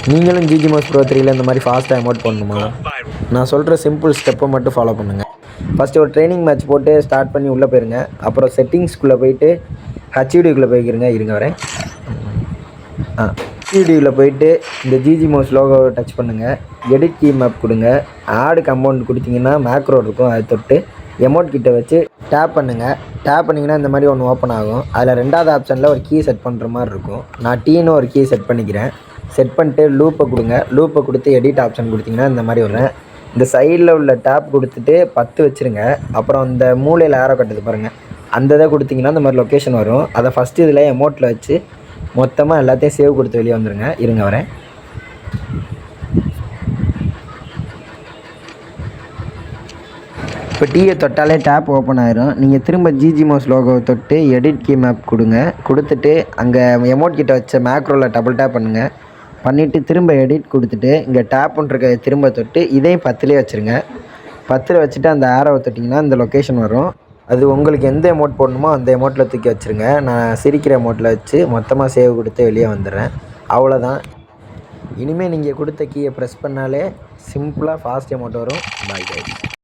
நீங்களும் ஜிஜி மோஸ் ப்ரோ 3ல இந்த மாதிரி ஃபாஸ்ட்டாக எமோட் பண்ணணுமா? நான் சொல்கிற சிம்பிள் ஸ்டெப்பை மட்டும் ஃபாலோ பண்ணுங்கள். ஃபஸ்ட்டு ஒரு ட்ரைனிங் மேட்ச் போட்டு ஸ்டார்ட் பண்ணி உள்ளே போயிருங்க. அப்புறம் செட்டிங்ஸ்குள்ளே போயிட்டு ஹச்டிக்குள்ளே போய்க்கிறங்க. இருங்க வரேன். ஹச்டியில் போயிட்டு இந்த ஜிஜி மோஸ் லோகோவை டச் பண்ணுங்கள். எடிட் கீ மேப் கொடுங்க. ஆடு கம்பவுண்ட் கொடுத்தீங்கன்னா மேக்ரோ இருக்கும், அதை தொட்டு எமோட் கிட்ட வச்சு டேப் பண்ணுங்கள். டேப் பண்ணிங்கன்னா இந்த மாதிரி ஒன்று ஓப்பன் ஆகும். அதில் ரெண்டாவது ஆப்ஷனில் ஒரு கீ செட் பண்ணுற மாதிரி இருக்கும். நான் டீன்னு ஒரு கீ செட் பண்ணிக்கிறேன். செட் பண்ணிட்டு லூப்பை கொடுங்க. லூப்பை கொடுத்து எடிட் ஆப்ஷன் கொடுத்தீங்கன்னா இந்த மாதிரி வரும். இந்த சைடில் உள்ள டேப் கொடுத்துட்டு 10 வச்சுருங்க. அப்புறம் இந்த மூலையில் ஆரோ கட்டுது பாருங்கள், அந்த இதை கொடுத்தீங்கன்னா இந்த மாதிரி லொக்கேஷன் வரும். அதை ஃபஸ்ட்டு இதில் எமோட்டில் வச்சு மொத்தமாக எல்லாத்தையும் சேவ் கொடுத்து வெளியே வந்துடுங்க. இருங்க வரேன். இப்போ டீயை தொட்டாலே டேப் ஓப்பன் ஆயிரும். நீங்கள் திரும்ப ஜிஜி மோஸ் லோகோவை தொட்டு எடிட் கீ மேப் கொடுங்க. கொடுத்துட்டு அங்கே எமோட் கிட்ட வச்ச மேக்ரோவில் டபுள் டேப் பண்ணுங்கள். பண்ணிவிட்டு திரும்ப எடிட் கொடுத்துட்டு இங்கே டேப்புன்றிருக்க திரும்ப தொட்டு இதையும் 10லேயே வச்சுருங்க. 10ல் வச்சுட்டு அந்த ஆரோவை தொட்டிங்கன்னா இந்த லொக்கேஷன் வரும். அது உங்களுக்கு எந்த எமோட் போடணுமோ அந்த எமோட்டில் தூக்கி வச்சுருங்க. நான் சிரிக்கிற எமோட்டில் வச்சு மொத்தமாக சேவ் கொடுத்து வெளியே வந்துடுறேன். அவ்வளோதான். இனிமேல் நீங்கள் கொடுத்த கீயை ப்ரெஸ் பண்ணாலே சிம்பிளாக ஃபாஸ்ட் எமோட் வரும். Bye guys.